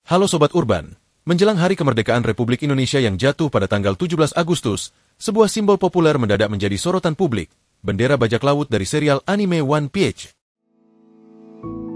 Halo Sobat Urban, menjelang Hari Kemerdekaan Republik Indonesia yang jatuh pada tanggal 17 Agustus, sebuah simbol populer mendadak menjadi sorotan publik, bendera bajak laut dari serial anime One Piece.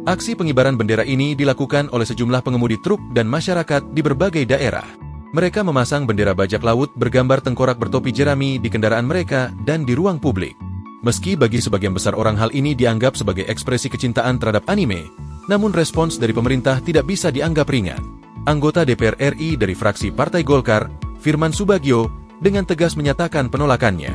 Aksi pengibaran bendera ini dilakukan oleh sejumlah pengemudi truk dan masyarakat di berbagai daerah. Mereka memasang bendera bajak laut bergambar tengkorak bertopi jerami di kendaraan mereka dan di ruang publik. Meski bagi sebagian besar orang hal ini dianggap sebagai ekspresi kecintaan terhadap anime, namun respons dari pemerintah tidak bisa dianggap ringan. Anggota DPR RI dari fraksi Partai Golkar, Firman Subagio, dengan tegas menyatakan penolakannya.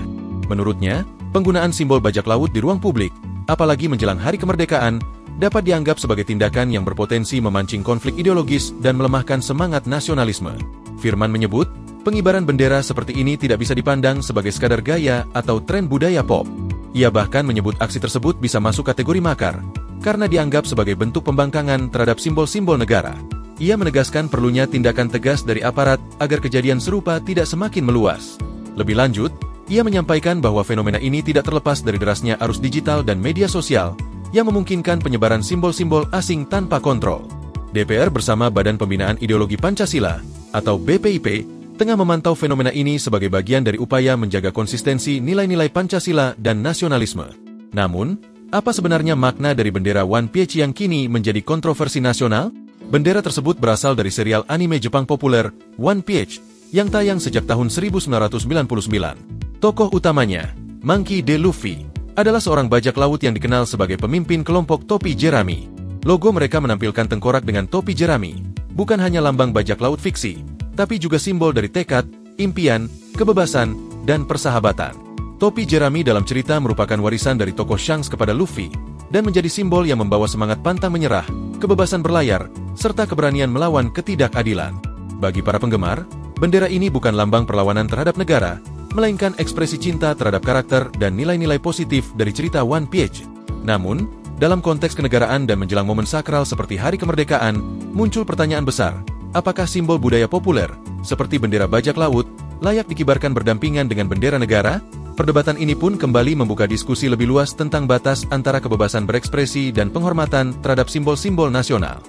Menurutnya, penggunaan simbol bajak laut di ruang publik, apalagi menjelang Hari Kemerdekaan, dapat dianggap sebagai tindakan yang berpotensi memancing konflik ideologis dan melemahkan semangat nasionalisme. Firman menyebut, pengibaran bendera seperti ini tidak bisa dipandang sebagai sekadar gaya atau tren budaya pop. Ia bahkan menyebut aksi tersebut bisa masuk kategori makar, karena dianggap sebagai bentuk pembangkangan terhadap simbol-simbol negara. Ia menegaskan perlunya tindakan tegas dari aparat agar kejadian serupa tidak semakin meluas. Lebih lanjut, ia menyampaikan bahwa fenomena ini tidak terlepas dari derasnya arus digital dan media sosial yang memungkinkan penyebaran simbol-simbol asing tanpa kontrol. DPR bersama Badan Pembinaan Ideologi Pancasila, atau BPIP, tengah memantau fenomena ini sebagai bagian dari upaya menjaga konsistensi nilai-nilai Pancasila dan nasionalisme. Namun, apa sebenarnya makna dari bendera One Piece yang kini menjadi kontroversi nasional? Bendera tersebut berasal dari serial anime Jepang populer One Piece yang tayang sejak tahun 1999. Tokoh utamanya, Monkey D. Luffy, adalah seorang bajak laut yang dikenal sebagai pemimpin kelompok topi jerami. Logo mereka menampilkan tengkorak dengan topi jerami, bukan hanya lambang bajak laut fiksi, tapi juga simbol dari tekad, impian, kebebasan, dan persahabatan. Topi jerami dalam cerita merupakan warisan dari tokoh Shanks kepada Luffy, dan menjadi simbol yang membawa semangat pantang menyerah, kebebasan berlayar, serta keberanian melawan ketidakadilan. Bagi para penggemar, bendera ini bukan lambang perlawanan terhadap negara, melainkan ekspresi cinta terhadap karakter dan nilai-nilai positif dari cerita One Piece. Namun, dalam konteks kenegaraan dan menjelang momen sakral seperti Hari Kemerdekaan, muncul pertanyaan besar. Apakah simbol budaya populer, seperti bendera bajak laut, layak dikibarkan berdampingan dengan bendera negara? Perdebatan ini pun kembali membuka diskusi lebih luas tentang batas antara kebebasan berekspresi dan penghormatan terhadap simbol-simbol nasional.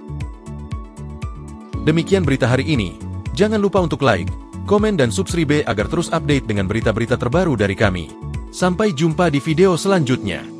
Demikian berita hari ini. Jangan lupa untuk like, komen dan subscribe agar terus update dengan berita-berita terbaru dari kami. Sampai jumpa di video selanjutnya.